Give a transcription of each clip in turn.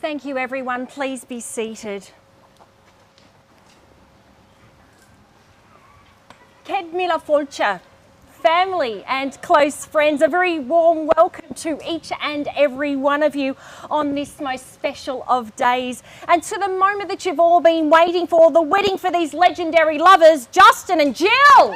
Thank you, everyone. Please be seated. Kedmila Folcha, family and close friends, a very warm welcome to each and every one of you on this most special of days, and to the moment that you've all been waiting for, the wedding for these legendary lovers, Justin and Jill.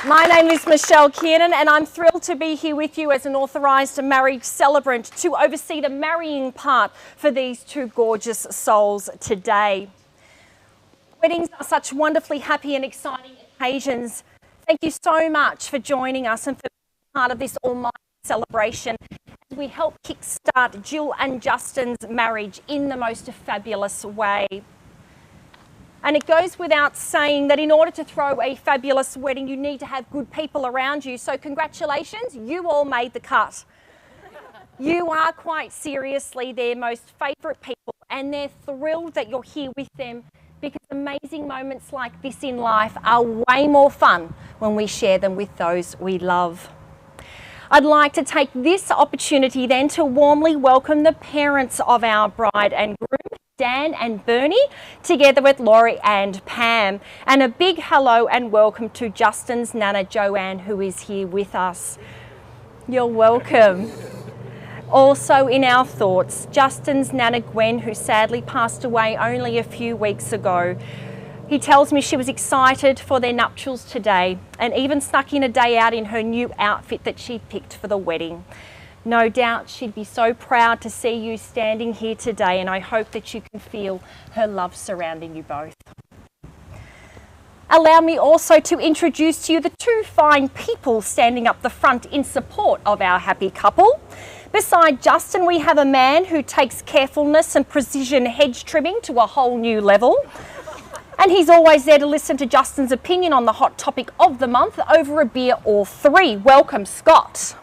My name is Michelle Kiernan, and I'm thrilled to be here with you as an authorised marriage celebrant to oversee the marrying part for these two gorgeous souls today. Weddings are such wonderfully happy and exciting occasions. Thank you so much for joining us and for being part of this almighty celebration as we help kickstart Jill and Justin's marriage in the most fabulous way. And it goes without saying that in order to throw a fabulous wedding, you need to have good people around you. So congratulations, you all made the cut. You are quite seriously their most favourite people, and they're thrilled that you're here with them, because amazing moments like this in life are way more fun when we share them with those we love. I'd like to take this opportunity then to warmly welcome the parents of our bride and groom, Dan and Bernie, together with Laurie and Pam. And a big hello and welcome to Justin's Nana Joanne, who is here with us. You're welcome. Also in our thoughts, Justin's Nana Gwen, who sadly passed away only a few weeks ago. He tells me she was excited for their nuptials today and even snuck in a day out in her new outfit that she picked for the wedding. No doubt she'd be so proud to see you standing here today, and I hope that you can feel her love surrounding you both. Allow me also to introduce to you the two fine people standing up the front in support of our happy couple. Beside Justin, we have a man who takes carefulness and precision hedge trimming to a whole new level. And he's always there to listen to Justin's opinion on the hot topic of the month over a beer or three. Welcome, Scott.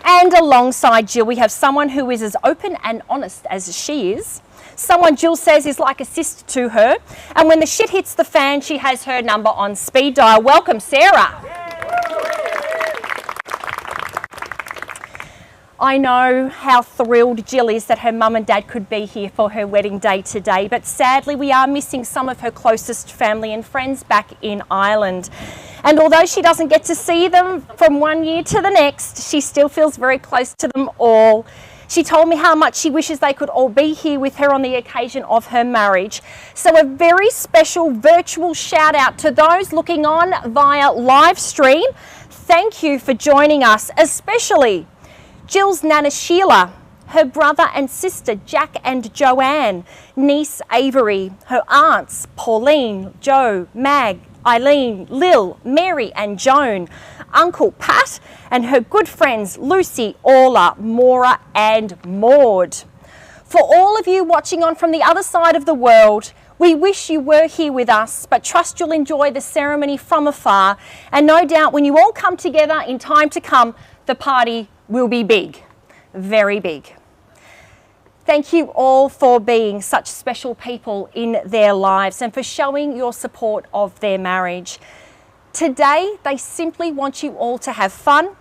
And alongside Jill, we have someone who is as open and honest as she is. Someone Jill says is like a sister to her. And when the shit hits the fan, she has her number on speed dial. Welcome, Sarah. I know how thrilled Jill is that her mum and dad could be here for her wedding day today, but sadly we are missing some of her closest family and friends back in Ireland. And although she doesn't get to see them from one year to the next, she still feels very close to them all. She told me how much she wishes they could all be here with her on the occasion of her marriage. So a very special virtual shout out to those looking on via live stream. Thank you for joining us, especially Jill's Nana Sheila, her brother and sister Jack and Joanne, niece Avery, her aunts Pauline, Jo, Mag, Eileen, Lil, Mary and Joan, Uncle Pat and her good friends Lucy, Orla, Maura and Maud. For all of you watching on from the other side of the world, we wish you were here with us, but trust you'll enjoy the ceremony from afar, and no doubt when you all come together in time to come, the party will be big, very big. Thank you all for being such special people in their lives and for showing your support of their marriage. Today, they simply want you all to have fun,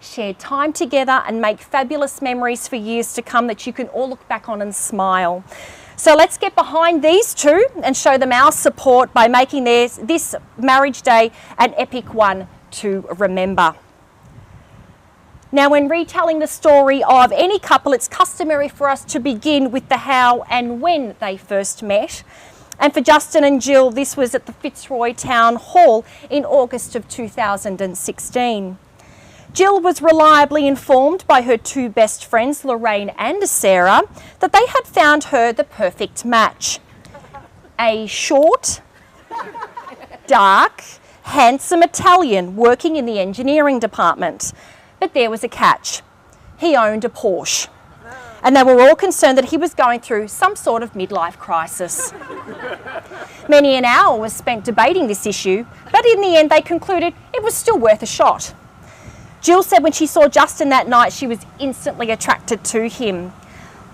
share time together and make fabulous memories for years to come that you can all look back on and smile. So let's get behind these two and show them our support by making this marriage day an epic one to remember. Now, when retelling the story of any couple, it's customary for us to begin with the how and when they first met. And for Justin and Jill, this was at the Fitzroy Town Hall in August of 2016. Jill was reliably informed by her two best friends, Lorraine and Sarah, that they had found her the perfect match. A short, dark, handsome Italian working in the engineering department. But there was a catch. He owned a Porsche. And they were all concerned that he was going through some sort of midlife crisis. Many an hour was spent debating this issue, but in the end they concluded it was still worth a shot. Jill said when she saw Justin that night, she was instantly attracted to him.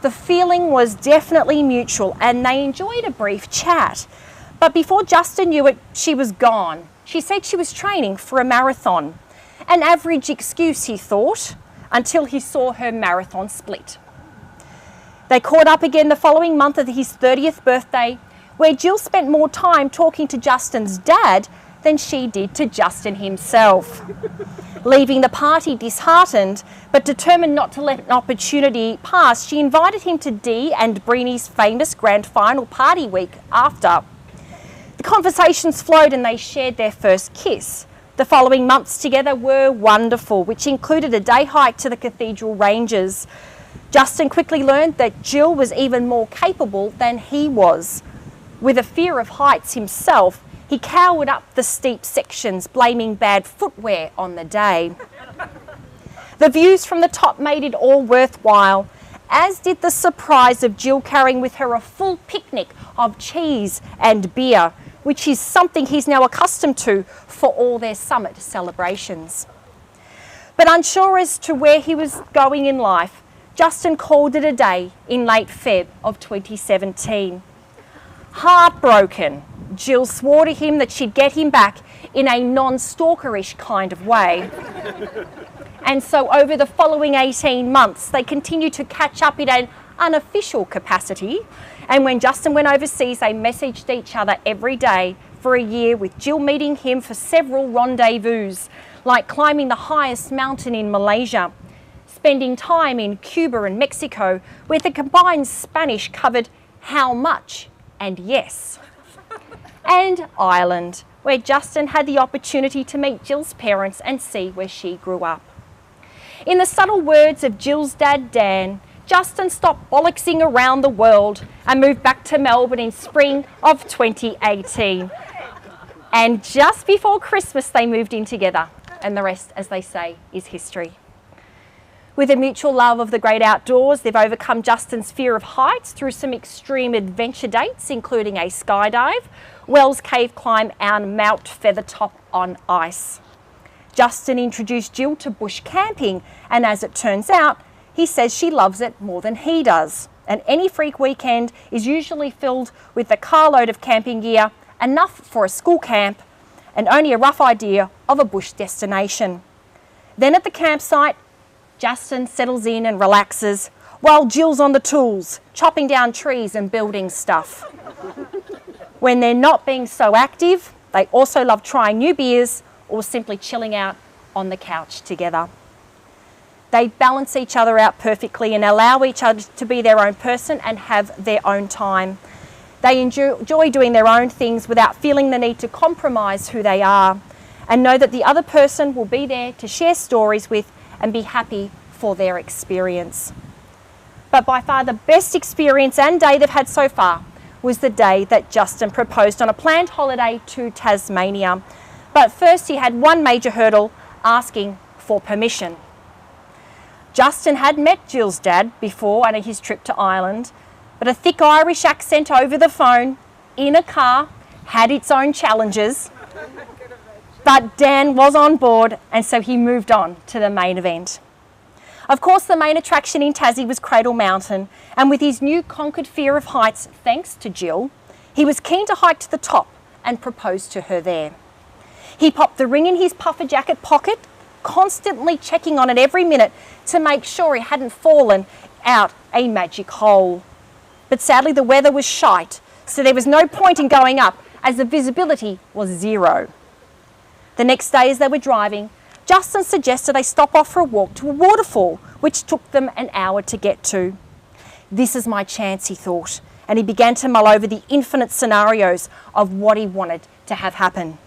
The feeling was definitely mutual and they enjoyed a brief chat. But before Justin knew it, she was gone. She said she was training for a marathon. An average excuse, he thought, until he saw her marathon split. They caught up again the following month of his 30th birthday, where Jill spent more time talking to Justin's dad than she did to Justin himself. Leaving the party disheartened, but determined not to let an opportunity pass, she invited him to Dee and Breenie's famous grand final party week after. The conversations flowed and they shared their first kiss. The following months together were wonderful, which included a day hike to the Cathedral Ranges. Justin quickly learned that Jill was even more capable than he was. With a fear of heights himself, he cowered up the steep sections, blaming bad footwear on the day. The views from the top made it all worthwhile, as did the surprise of Jill carrying with her a full picnic of cheese and beer, which is something he's now accustomed to for all their summit celebrations. But unsure as to where he was going in life, Justin called it a day in late Feb of 2017. Heartbroken, Jill swore to him that she'd get him back in a non-stalkerish kind of way. And so over the following 18 months, they continued to catch up in an unofficial capacity. And when Justin went overseas, they messaged each other every day for a year, with Jill meeting him for several rendezvous, like climbing the highest mountain in Malaysia, spending time in Cuba and Mexico, where the combined Spanish covered how much and yes, and Ireland, where Justin had the opportunity to meet Jill's parents and see where she grew up. In the subtle words of Jill's dad, Dan, Justin stopped bollocksing around the world and moved back to Melbourne in spring of 2018. And just before Christmas, they moved in together. And the rest, as they say, is history. With a mutual love of the great outdoors, they've overcome Justin's fear of heights through some extreme adventure dates, including a skydive, Wells Cave climb and Mount Feathertop on ice. Justin introduced Jill to bush camping, and as it turns out, he says she loves it more than he does. And any freak weekend is usually filled with a carload of camping gear, enough for a school camp, and only a rough idea of a bush destination. Then at the campsite, Justin settles in and relaxes, while Jill's on the tools, chopping down trees and building stuff. When they're not being so active, they also love trying new beers or simply chilling out on the couch together. They balance each other out perfectly and allow each other to be their own person and have their own time. They enjoy doing their own things without feeling the need to compromise who they are, and know that the other person will be there to share stories with and be happy for their experience. But by far the best experience and day they've had so far was the day that Justin proposed on a planned holiday to Tasmania. But first he had one major hurdle: asking for permission. Justin had met Jill's dad before on his trip to Ireland, but a thick Irish accent over the phone in a car had its own challenges. But Dan was on board, and so he moved on to the main event. Of course, the main attraction in Tassie was Cradle Mountain, and with his new conquered fear of heights, thanks to Jill, he was keen to hike to the top and propose to her there. He popped the ring in his puffer jacket pocket, constantly checking on it every minute to make sure it hadn't fallen out a magic hole. But sadly, the weather was shite, so there was no point in going up, as the visibility was zero. The next day, as they were driving, Justin suggested they stop off for a walk to a waterfall, which took them an hour to get to. This is my chance, he thought, and he began to mull over the infinite scenarios of what he wanted to have happen.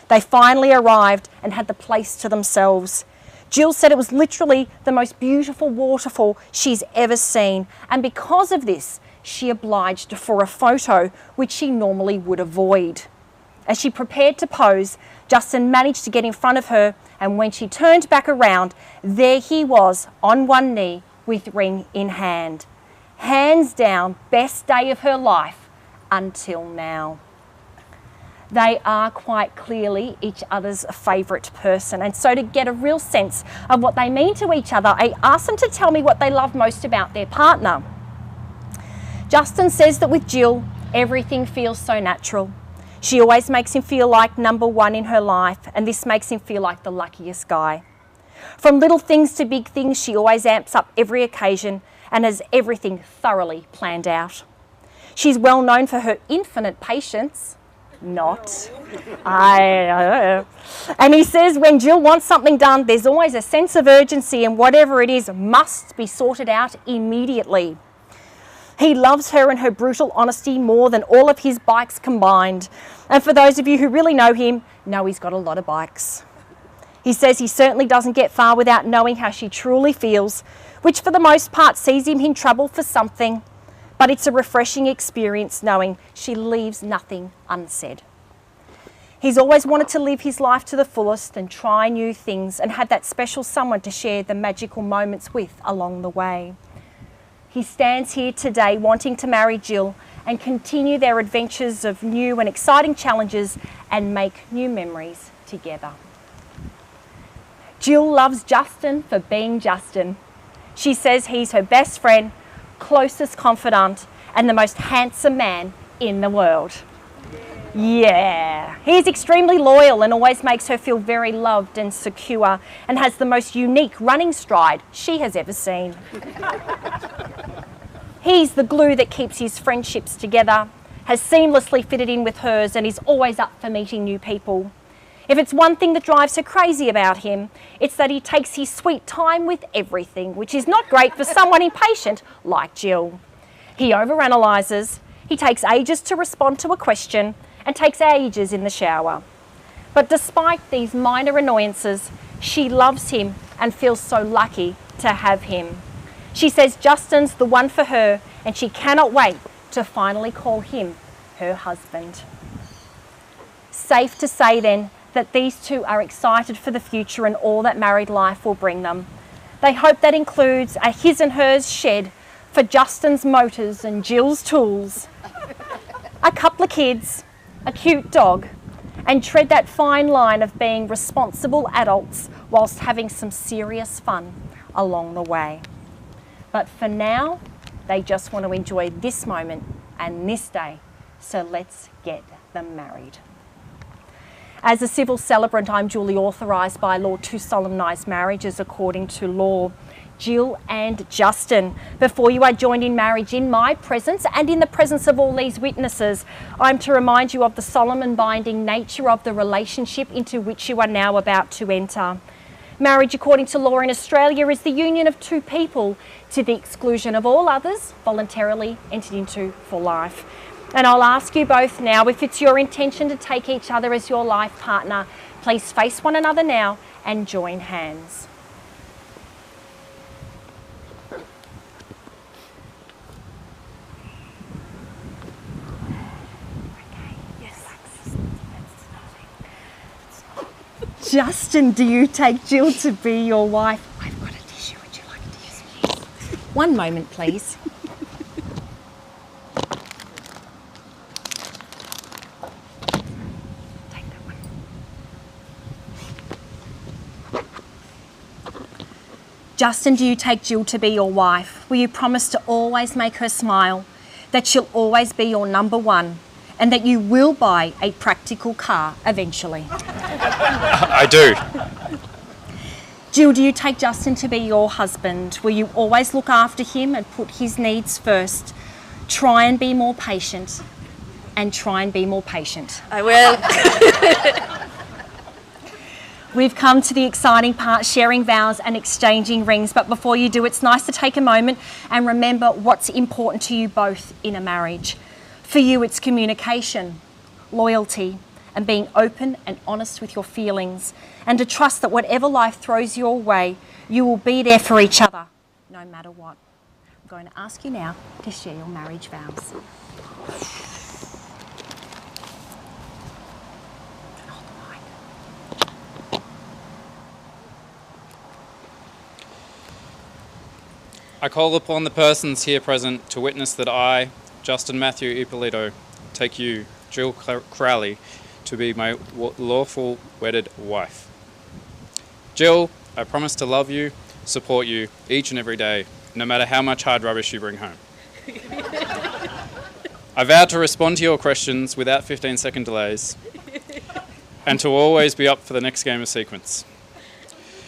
They finally arrived and had the place to themselves. Jill said it was literally the most beautiful waterfall she's ever seen, and because of this, she obliged for a photo, which she normally would avoid. As she prepared to pose, Justin managed to get in front of her, and when she turned back around, there he was on one knee with ring in hand. Hands down, best day of her life until now. They are quite clearly each other's favourite person, and so to get a real sense of what they mean to each other, I asked them to tell me what they love most about their partner. Justin says that with Jill, everything feels so natural. She always makes him feel like number one in her life, and this makes him feel like the luckiest guy. From little things to big things, she always amps up every occasion and has everything thoroughly planned out. She's well known for her infinite patience. Not. And he says when Jill wants something done, there's always a sense of urgency, and whatever it is must be sorted out immediately. He loves her and her brutal honesty more than all of his bikes combined. And for those of you who really know him, know he's got a lot of bikes. He says he certainly doesn't get far without knowing how she truly feels, which for the most part sees him in trouble for something. But it's a refreshing experience knowing she leaves nothing unsaid. He's always wanted to live his life to the fullest and try new things and have that special someone to share the magical moments with along the way. He stands here today wanting to marry Jill and continue their adventures of new and exciting challenges and make new memories together. Jill loves Justin for being Justin. She says he's her best friend, closest confidant, and the most handsome man in the world. Yeah, he's extremely loyal and always makes her feel very loved and secure, and has the most unique running stride she has ever seen. He's the glue that keeps his friendships together, has seamlessly fitted in with hers, and is always up for meeting new people. If it's one thing that drives her crazy about him, it's that he takes his sweet time with everything, which is not great for someone impatient like Jill. He overanalyzes, he takes ages to respond to a question, and takes ages in the shower. But despite these minor annoyances, she loves him and feels so lucky to have him. She says Justin's the one for her, and she cannot wait to finally call him her husband. Safe to say then that these two are excited for the future and all that married life will bring them. They hope that includes a his and hers shed for Justin's motors and Jill's tools, a couple of kids, a cute dog, and tread that fine line of being responsible adults whilst having some serious fun along the way. But for now, they just want to enjoy this moment and this day, so let's get them married. As a civil celebrant, I'm duly authorised by law to solemnise marriages according to law. Jill and Justin, before you are joined in marriage in my presence and in the presence of all these witnesses, I'm to remind you of the solemn and binding nature of the relationship into which you are now about to enter. Marriage according to law in Australia is the union of two people to the exclusion of all others voluntarily entered into for life. And I'll ask you both now, if it's your intention to take each other as your life partner, please face one another now and join hands. Justin, do you take Jill to be your wife? I've got a tissue. Would you like a tissue, please? One moment, please. Take that one. Justin, do you take Jill to be your wife? Will you promise to always make her smile, that she'll always be your number one, and that you will buy a practical car eventually? I do. Jill, do you take Justin to be your husband? Will you always look after him and put his needs first? Try and be more patient, and try and be more patient. I will. We've come to the exciting part, sharing vows and exchanging rings. But before you do, it's nice to take a moment and remember what's important to you both in a marriage. For you, it's communication, loyalty, and being open and honest with your feelings, and to trust that whatever life throws your way, you will be there for each other, no matter what. I'm going to ask you now to share your marriage vows. I call upon the persons here present to witness that I, Justin Matthew Ippolito, take you, Jill Crowley, to be my lawful wedded wife. Jill, I promise to love you, support you each and every day, no matter how much hard rubbish you bring home. I vow to respond to your questions without 15-second delays, and to always be up for the next game of sequence.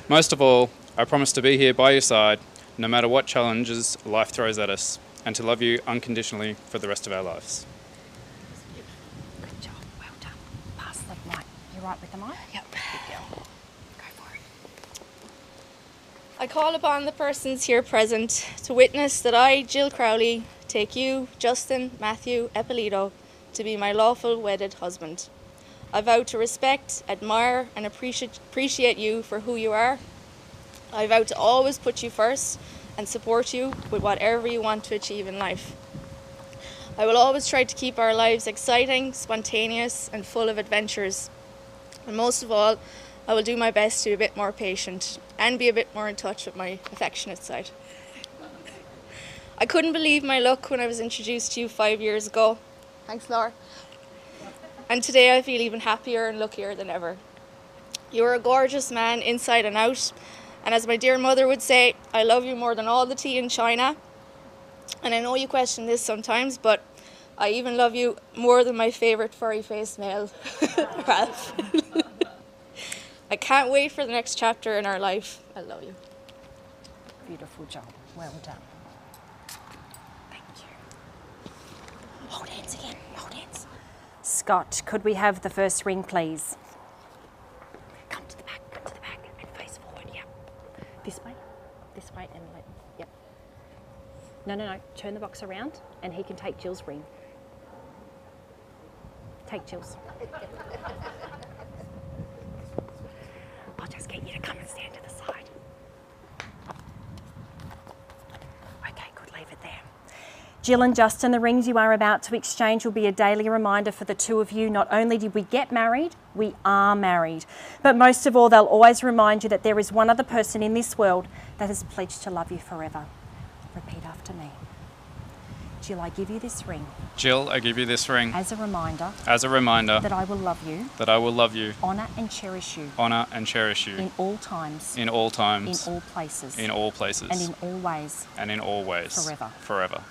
Most of all, I promise to be here by your side, no matter what challenges life throws at us, and to love you unconditionally for the rest of our lives. Good job, well done. Pass the mic. You right with the mic? Yep. Go for it. I call upon the persons here present to witness that I, Jill Crowley, take you, Justin Matthew Ippolito, to be my lawful wedded husband. I vow to respect, admire, and appreciate you for who you are. I vow to always put you first and support you with whatever you want to achieve in life. I will always try to keep our lives exciting, spontaneous, and full of adventures. And most of all, I will do my best to be a bit more patient and be a bit more in touch with my affectionate side. I couldn't believe my luck when I was introduced to you 5 years ago. Thanks, Laura. And today I feel even happier and luckier than ever. You're a gorgeous man inside and out. And as my dear mother would say, I love you more than all the tea in China. And I know you question this sometimes, but I even love you more than my favourite furry-faced male, Ralph. I can't wait for the next chapter in our life. I love you. Beautiful job. Well done. Thank you. Hold hands again. Hold hands. Scott, could we have the first ring, please? Come to the back, and face forward, yeah. This way, and let, yep. No, turn the box around, and he can take Jill's ring. Take Jill's. I'll just get you to come and stand to the side. Okay, good, leave it there. Jill and Justin, the rings you are about to exchange will be a daily reminder for the two of you. Not only did we get married, we are married. But most of all, they'll always remind you that there is one other person in this world that has pledged to love you forever. Repeat after me. Jill, I give you this ring. Jill, I give you this ring As a reminder. as a reminder That I will love you. that I will love you, Honour and cherish you. honour and cherish you In all times. in all times, In all places. in all places, And in all ways. and in all ways, Forever. forever.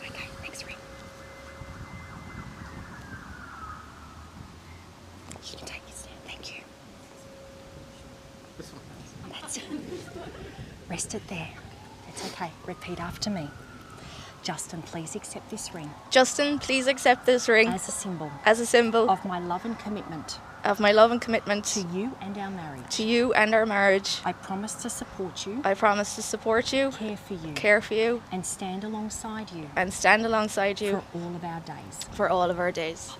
Okay, next ring. You can take your stand. Thank you. That's it. Rest it there. It's okay. Repeat after me. Justin, please accept this ring Justin, please accept this ring as a symbol as a symbol of my love and commitment of my love and commitment to you and our marriage. to you and our marriage. I promise to support you, I promise to support you, care for you, and stand alongside you stand alongside you for all of our days. for all of our days.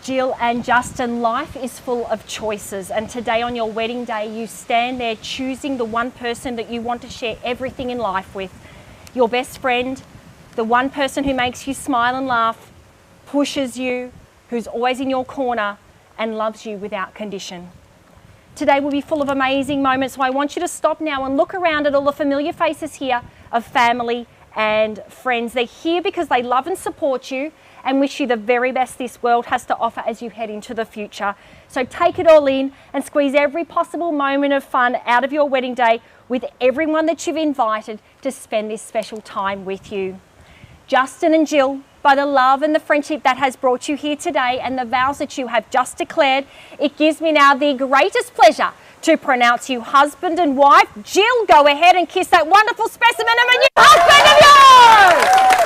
Jill and Justin, life is full of choices, and today on your wedding day you stand there choosing the one person that you want to share everything in life with. Your best friend, the one person who makes you smile and laugh, pushes you, who's always in your corner and loves you without condition. Today will be full of amazing moments, so I want you to stop now and look around at all the familiar faces here of family and friends. They're here because they love and support you and wish you the very best this world has to offer as you head into the future. So take it all in and squeeze every possible moment of fun out of your wedding day with everyone that you've invited to spend this special time with you. Justin and Jill, by the love and the friendship that has brought you here today and the vows that you have just declared, it gives me now the greatest pleasure to pronounce you husband and wife. Jill, go ahead and kiss that wonderful specimen of a new husband of yours!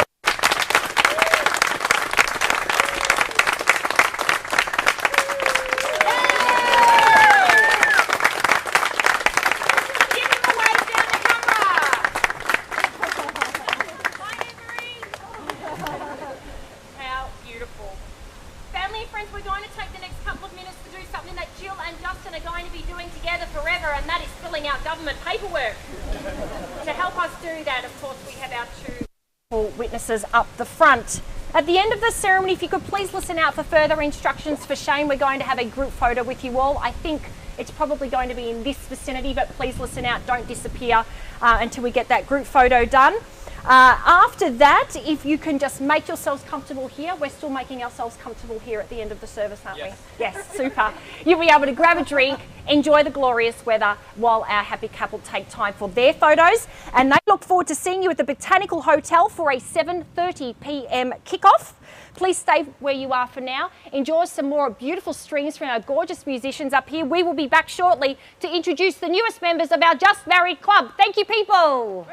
Witnesses up the front. At the end of the ceremony, if you could please listen out for further instructions for Shane. We're going to have a group photo with you all. I think it's probably going to be in this vicinity, but please listen out, don't disappear until we get that group photo done. After that, if you can just make yourselves comfortable here. We're still making ourselves comfortable here at the end of the service, aren't we? Yes, super. You'll be able to grab a drink, enjoy the glorious weather while our happy couple take time for their photos. And they look forward to seeing you at the Botanical Hotel for a 7:30 p.m. kickoff. Please stay where you are for now. Enjoy some more beautiful streams from our gorgeous musicians up here. We will be back shortly to introduce the newest members of our Just Married Club. Thank you, people.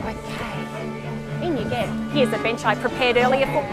Okay, in you get. Here's a bench I prepared earlier for...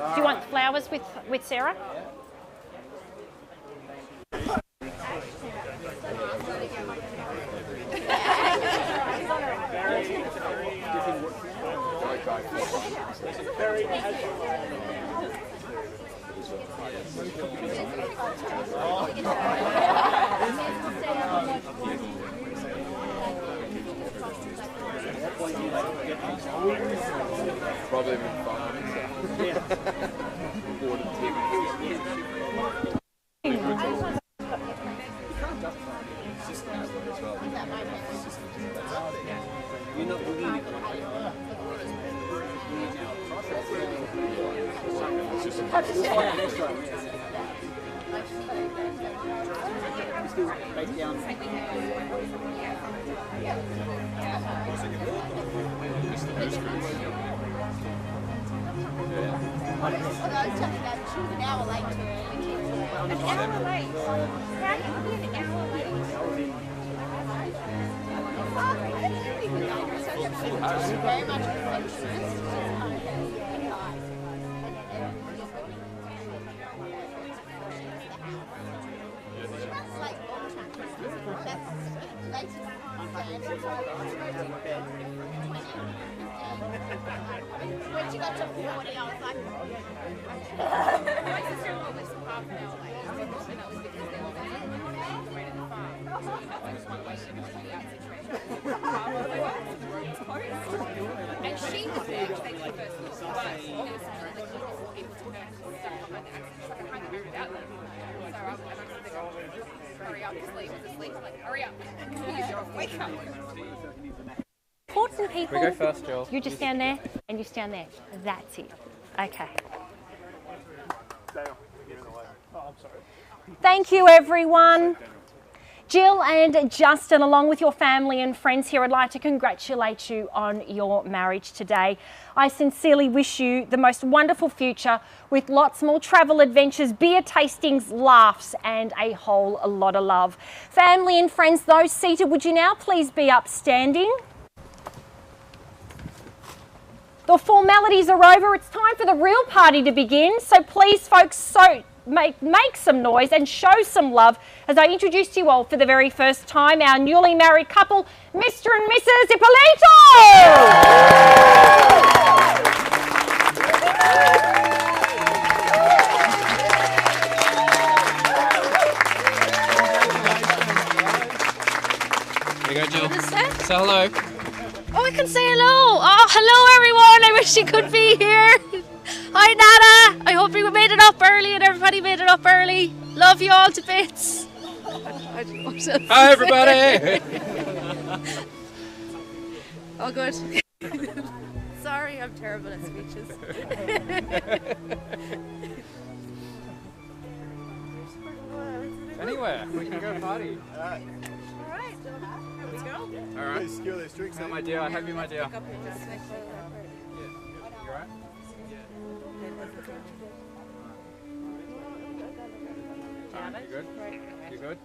Do you want flowers with Sarah? Probably been fun. When she got to 40, I was like, my sister-in-law lives half an hour away, and that was because they were right at the farm. So I just want to wait for the out situation. And she was there to make the first look, but there was some really people to her stuff behind the accent. She's like, I can't get without them. So I'm going to go, hurry up, just leave. Just leave. Like, hurry up. Wake up. Important people. We go first, Jill. You just stand there and you stand there. That's it. Okay. Thank you, everyone. Jill and Justin, along with your family and friends here, I'd like to congratulate you on your marriage today. I sincerely wish you the most wonderful future with lots more travel adventures, beer tastings, laughs, and a whole lot of love. Family and friends, those seated, would you now please be upstanding? The formalities are over. It's time for the real party to begin. So please, folks, make some noise and show some love as I introduce to you all for the very first time our newly married couple, Mr. and Mrs. Ippolito! There you go, Jill. Say hello. Oh, I can say hello. Oh, hello everyone. I wish you could be here. Hi Nana. I hope you made it up early and everybody made it up early. Love you all to bits. Hi everybody. Oh, good. Sorry, I'm terrible at speeches. Anywhere. We can go party. Alright, here we go. Alright. Secure those drinks. No, my dear. I have you, my dear. Up here, just make sure that You alright? You good? You good?